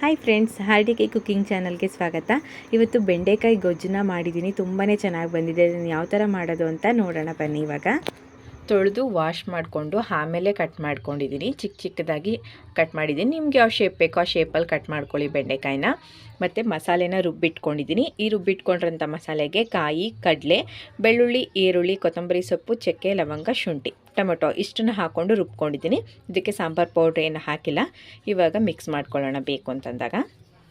Hi friends, ಹಾರ್ಡಿಕೆ cooking ಚಾನಲ್ಗೆ ಸ್ವಾಗತ. ಇವತ್ತು ಬೆಂಡೆಕಾಯಿ ಗೊಜ್ಜನ್ನ ಮಾಡಿದ್ದೀನಿ. ತುಂಬಾ ಚೆನ್ನಾಗಿ ಬಂದಿದೆ. ಅದನ್ನು ಯಾವ ಥರ ಮಾಡೋದು ಅಂತ ನೋಡೋಣ ಬನ್ನಿ. ಇವಾಗ ತೊಳೆದು ವಾಶ್ ಮಾಡಿಕೊಂಡು ಆಮೇಲೆ ಕಟ್ ಮಾಡ್ಕೊಂಡಿದ್ದೀನಿ. ಚಿಕ್ಕ ಚಿಕ್ಕದಾಗಿ ಕಟ್ ಮಾಡಿದ್ದೀನಿ. ನಿಮ್ಗೆ ಯಾವ ಶೇಪ್ ಬೇಕೋ ಆ ಶೇಪಲ್ಲಿ ಕಟ್ ಮಾಡ್ಕೊಳ್ಳಿ ಬೆಂಡೆಕಾಯಿನ. ಮತ್ತು ಮಸಾಲೆನ ರುಬ್ಬಿಟ್ಕೊಂಡಿದ್ದೀನಿ. ಈ ರುಬ್ಬಿಟ್ಕೊಂಡಿರೋಂಥ ಮಸಾಲೆಗೆ ಕಾಯಿ, ಕಡಲೆ, ಬೆಳ್ಳುಳ್ಳಿ, ಈರುಳ್ಳಿ, ಕೊತ್ತಂಬರಿ ಸೊಪ್ಪು, ಚಕ್ಕೆ, ಲವಂಗ, ಶುಂಠಿ, ಟೊಮೆಟೊ ಇಷ್ಟನ್ನು ಹಾಕ್ಕೊಂಡು ರುಬ್ಕೊಂಡಿದ್ದೀನಿ. ಇದಕ್ಕೆ ಸಾಂಬಾರು ಪೌಡ್ರ್ ಏನು ಹಾಕಿಲ್ಲ. ಇವಾಗ ಮಿಕ್ಸ್ ಮಾಡ್ಕೊಳ್ಳೋಣ ಬೇಕು ಅಂತಂದಾಗ.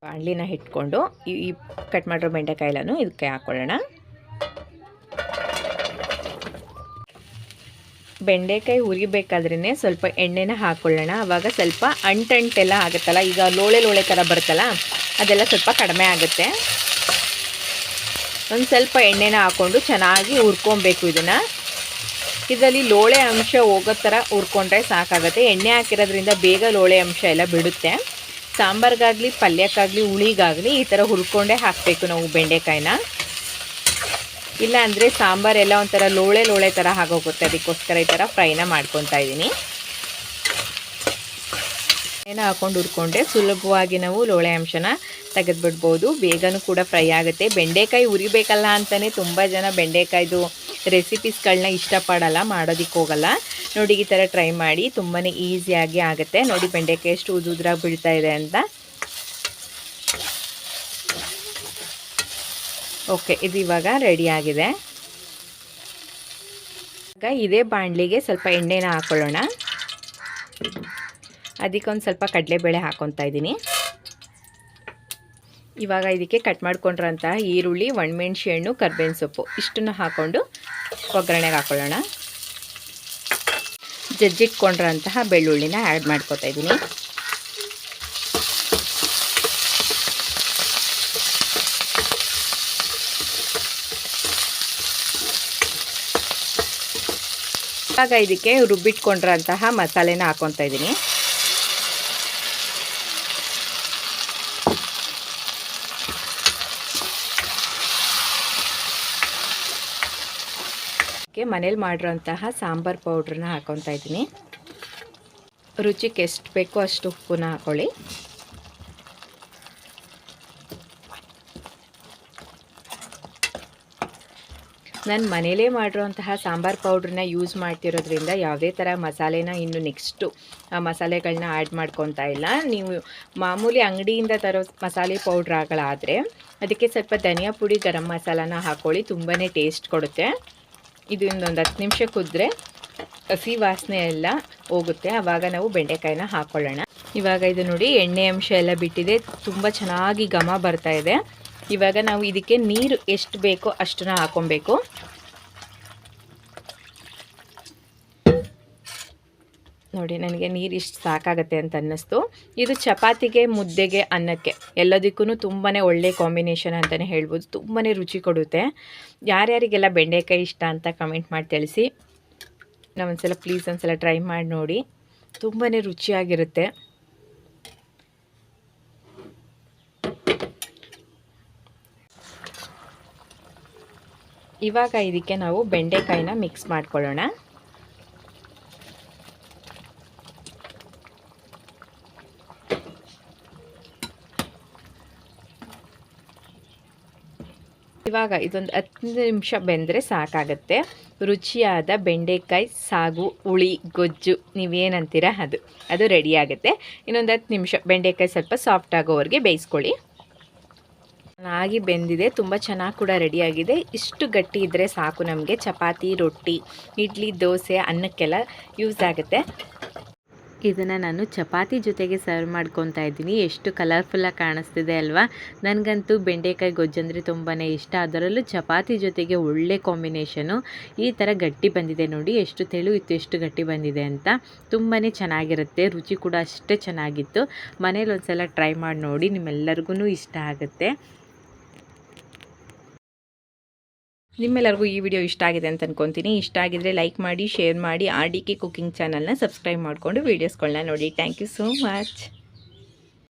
ಬಾಣಲಿನ ಇಟ್ಕೊಂಡು ಈ ಕಟ್ ಮಾಡಿರೋ ಬೆಂಡೆಕಾಯಿಲೂ ಇದಕ್ಕೆ ಹಾಕ್ಕೊಳ್ಳೋಣ. ಬೆಂಡೆಕಾಯಿ ಹುರಿಬೇಕಾದ್ರೇ ಸ್ವಲ್ಪ ಎಣ್ಣೆನ ಹಾಕ್ಕೊಳ್ಳೋಣ. ಆವಾಗ ಸ್ವಲ್ಪ ಅಂಟೆಲ್ಲ ಆಗುತ್ತಲ್ಲ, ಈಗ ಲೋಳೆ ಥರ ಬರುತ್ತಲ್ಲ, ಅದೆಲ್ಲ ಸ್ವಲ್ಪ ಕಡಿಮೆ ಆಗುತ್ತೆ. ಒಂದು ಸ್ವಲ್ಪ ಎಣ್ಣೆನ ಹಾಕ್ಕೊಂಡು ಚೆನ್ನಾಗಿ ಹುರ್ಕೊಬೇಕು. ಇದರಲ್ಲಿ ಲೋಳೆ ಅಂಶ ಹೋಗೋ ಥರ ಹುರ್ಕೊಂಡ್ರೆ ಸಾಕಾಗುತ್ತೆ. ಎಣ್ಣೆ ಹಾಕಿರೋದ್ರಿಂದ ಬೇಗ ಲೋಳೆ ಅಂಶ ಎಲ್ಲ ಬಿಡುತ್ತೆ. ಸಾಂಬಾರಿಗಾಗಲಿ, ಪಲ್ಯಕ್ಕಾಗಲಿ, ಹುಳಿಗಾಗಲಿ ಈ ಥರ ಹುರ್ಕೊಂಡೇ ಹಾಕಬೇಕು ನಾವು ಬೆಂಡೆಕಾಯಿನ. ಇಲ್ಲ ಅಂದರೆ ಸಾಂಬಾರೆಲ್ಲ ಒಂಥರ ಲೋಳೆ ಥರ ಆಗೋಗುತ್ತೆ. ಅದಕ್ಕೋಸ್ಕರ ಈ ಥರ ಫ್ರೈನ ಮಾಡ್ಕೊತಾ ಇದ್ದೀನಿ. ಎಣ್ಣೆ ಹಾಕ್ಕೊಂಡು ಹುರ್ಕೊಂಡ್ರೆ ಸುಲಭವಾಗಿ ನಾವು ಲೋಳೆ ಅಂಶನ ತೆಗೆದುಬಿಡ್ಬೋದು. ಬೇಗನೂ ಕೂಡ ಫ್ರೈ ಆಗುತ್ತೆ. ಬೆಂಡೆಕಾಯಿ ಉರಿಬೇಕಲ್ಲ ಅಂತಲೇ ತುಂಬ ಜನ ಬೆಂಡೆಕಾಯ್ದು ರೆಸಿಪೀಸ್ಗಳನ್ನ ಇಷ್ಟಪಡಲ್ಲ, ಮಾಡೋದಕ್ಕೆ ಹೋಗಲ್ಲ. ನೋಡಿ, ಈ ಥರ ಟ್ರೈ ಮಾಡಿ, ತುಂಬಾ ಈಸಿಯಾಗಿ ಆಗುತ್ತೆ. ನೋಡಿ ಬೆಂಡೆಕಾಯಿ ಎಷ್ಟು ಉದುರಾಗಿ ಬೀಳ್ತಾ ಇದೆ ಅಂತ. ಓಕೆ, ಇದು ಇವಾಗ ರೆಡಿಯಾಗಿದೆ. ಈಗ ಇದೇ ಬಾಣಲಿಗೆ ಸ್ವಲ್ಪ ಎಣ್ಣೆನ ಹಾಕ್ಕೊಳ್ಳೋಣ. ಅದಕ್ಕೊಂದು ಸ್ವಲ್ಪ ಕಡಲೆಬೇಳೆ ಹಾಕ್ಕೊತಾ ಇದ್ದೀನಿ. ಇವಾಗ ಇದಕ್ಕೆ ಕಟ್ ಮಾಡ್ಕೊಂಡಿರೋಂತಹ ಈರುಳ್ಳಿ, ಒಣಮೆಣ್ಸೆ ಹಣ್ಣು, ಕರ್ಬೇವಿನ ಸೊಪ್ಪು ಇಷ್ಟನ್ನು ಹಾಕ್ಕೊಂಡು ಒಗ್ಗರಣೆಗೆ ಹಾಕ್ಕೊಳ್ಳೋಣ. ಜಜ್ಜಿಟ್ಕೊಂಡಿರೋಂತಹ ಬೆಳ್ಳುಳ್ಳಿನ ಆ್ಯಡ್ ಮಾಡ್ಕೊತಾ ಇದ್ದೀನಿ. ಇವಾಗ ಇದಕ್ಕೆ ರುಬ್ಬಿಟ್ಕೊಂಡಿರೋಂತಹ ಮಸಾಲೆನ ಹಾಕ್ಕೊತಾ ಇದ್ದೀನಿ. ಮನೇಲಿ ಮಾಡಿರೋಂತಹ ಸಾಂಬಾರು ಪೌಡ್ರನ್ನ ಹಾಕ್ಕೊತಾ ಇದ್ದೀನಿ. ರುಚಿಗೆ ಎಷ್ಟು ಬೇಕೋ ಅಷ್ಟು ಉಪ್ಪನ್ನ ಹಾಕ್ಕೊಳ್ಳಿ. ನಾನು ಮನೇಲೇ ಮಾಡಿರೋಂತಹ ಸಾಂಬಾರು ಪೌಡ್ರನ್ನ ಯೂಸ್ ಮಾಡ್ತಿರೋದ್ರಿಂದ ಯಾವುದೇ ಥರ ಮಸಾಲೆನ ಇನ್ನು ನೆಕ್ಸ್ಟು ಮಸಾಲೆಗಳನ್ನ ಆ್ಯಡ್ ಮಾಡ್ಕೊತಾ ಇಲ್ಲ. ನೀವು ಮಾಮೂಲಿ ಅಂಗಡಿಯಿಂದ ತರೋ ಮಸಾಲೆ ಪೌಡ್ರ್ಗಳಾದರೆ ಅದಕ್ಕೆ ಸ್ವಲ್ಪ ಧನಿಯಾ ಪುಡಿ, ಗರಂ ಮಸಾಲಾನ ಹಾಕ್ಕೊಳ್ಳಿ. ತುಂಬಾ ಟೇಸ್ಟ್ ಕೊಡುತ್ತೆ. ಇದು ಇನ್ನೊಂದು 10 ನಿಮಿಷ ಕುದ್ರೆ ಹಸಿ ವಾಸನೆ ಎಲ್ಲ ಹೋಗುತ್ತೆ. ಆವಾಗ ನಾವು ಬೆಂಡೆಕಾಯಿನ ಹಾಕ್ಕೊಳ್ಳೋಣ. ಇವಾಗ ಇದು ನೋಡಿ, ಎಣ್ಣೆ ಅಂಶ ಎಲ್ಲ ಬಿಟ್ಟಿದೆ. ತುಂಬ ಚೆನ್ನಾಗಿ ಘಮ ಬರ್ತಾ ಇದೆ. ಇವಾಗ ನಾವು ಇದಕ್ಕೆ ನೀರು ಎಷ್ಟು ಬೇಕೋ ಅಷ್ಟನ್ನ ಹಾಕ್ಕೊಬೇಕು. ನೋಡಿ, ನನಗೆ ನೀರು ಇಷ್ಟು ಸಾಕಾಗತ್ತೆ ಅಂತ ಅನ್ನಿಸ್ತು. ಇದು ಚಪಾತಿಗೆ, ಮುದ್ದೆಗೆ, ಅನ್ನಕ್ಕೆ ಎಲ್ಲದಕ್ಕೂ ತುಂಬಾ ಒಳ್ಳೆ ಕಾಂಬಿನೇಷನ್ ಅಂತಲೇ ಹೇಳ್ಬೋದು. ತುಂಬಾ ರುಚಿ ಕೊಡುತ್ತೆ. ಯಾರ್ಯಾರಿಗೆಲ್ಲ ಬೆಂಡೆಕಾಯಿ ಇಷ್ಟ ಅಂತ ಕಮೆಂಟ್ ಮಾಡಿ ತಿಳಿಸಿ. ನಾವು ಪ್ಲೀಸ್ ಒಂದ್ಸಲ ಟ್ರೈ ಮಾಡಿ ನೋಡಿ. ತುಂಬಾ ರುಚಿಯಾಗಿರುತ್ತೆ. ಇವಾಗ ಇದಕ್ಕೆ ನಾವು ಬೆಂಡೆಕಾಯಿನ ಮಿಕ್ಸ್ ಮಾಡ್ಕೊಳ್ಳೋಣ. ಇವಾಗ ಇದೊಂದು 10 ನಿಮಿಷ ಬೆಂದರೆ ಸಾಕಾಗುತ್ತೆ. ರುಚಿಯಾದ ಬೆಂಡೆಕಾಯಿ ಸಾಗು, ಹುಳಿ, ಗೊಜ್ಜು ನೀವೇನಂತೀರ ಅದು ರೆಡಿಯಾಗುತ್ತೆ. ಇನ್ನೊಂದು 10 ನಿಮಿಷ ಬೆಂಡೆಕಾಯಿ ಸ್ವಲ್ಪ ಸಾಫ್ಟ್ ಆಗೋವರೆಗೆ ಬೇಯಿಸ್ಕೊಳ್ಳಿ. ಚೆನ್ನಾಗಿ ಬೆಂದಿದೆ. ತುಂಬ ಚೆನ್ನಾಗಿ ಕೂಡ ರೆಡಿಯಾಗಿದೆ. ಇಷ್ಟು ಗಟ್ಟಿ ಇದ್ದರೆ ಸಾಕು ನಮಗೆ. ಚಪಾತಿ, ರೊಟ್ಟಿ, ಇಡ್ಲಿ, ದೋಸೆ, ಅನ್ನಕ್ಕೆಲ್ಲ ಯೂಸ್ ಆಗುತ್ತೆ. ಇದನ್ನು ನಾನು ಚಪಾತಿ ಜೊತೆಗೆ ಸರ್ವ್ ಮಾಡ್ಕೊತಾ ಇದ್ದೀನಿ. ಎಷ್ಟು ಕಲರ್ಫುಲ್ಲಾಗಿ ಕಾಣಿಸ್ತಿದೆ ಅಲ್ವಾ? ನನಗಂತೂ ಬೆಂಡೆಕಾಯಿ ಗೊಜ್ಜಂದರೆ ತುಂಬಾ ಇಷ್ಟ. ಅದರಲ್ಲೂ ಚಪಾತಿ ಜೊತೆಗೆ ಒಳ್ಳೆ ಕಾಂಬಿನೇಷನು. ಈ ಥರ ಗಟ್ಟಿ ಬಂದಿದೆ ನೋಡಿ, ಎಷ್ಟು ತೆಳು ಇತ್ತು, ಎಷ್ಟು ಗಟ್ಟಿ ಬಂದಿದೆ ಅಂತ. ತುಂಬಾ ಚೆನ್ನಾಗಿರುತ್ತೆ. ರುಚಿ ಕೂಡ ಅಷ್ಟೇ ಚೆನ್ನಾಗಿತ್ತು. ಮನೇಲಿ ಒಂದ್ಸಲ ಟ್ರೈ ಮಾಡಿ ನೋಡಿ, ನಿಮ್ಮೆಲ್ಲರಿಗೂ ಇಷ್ಟ ಆಗುತ್ತೆ. ನಿಮ್ಮೆಲ್ಲರಿಗೂ ಈ ವಿಡಿಯೋ ಇಷ್ಟ ಆಗಿದೆ ಅಂತ ಅನ್ಕೊತೀನಿ. ಇಷ್ಟ ಆಗಿದ್ರೆ ಲೈಕ್ ಮಾಡಿ, ಶೇರ್ ಮಾಡಿ, RDK ಕುಕಿಂಗ್ ಚಾನಲ್ನ ಸಬ್ಸ್ಕ್ರೈಬ್ ಮಾಡಿಕೊಂಡು ವೀಡಿಯೋಸ್ಗಳನ್ನ ನೋಡಿ. Thank you so much.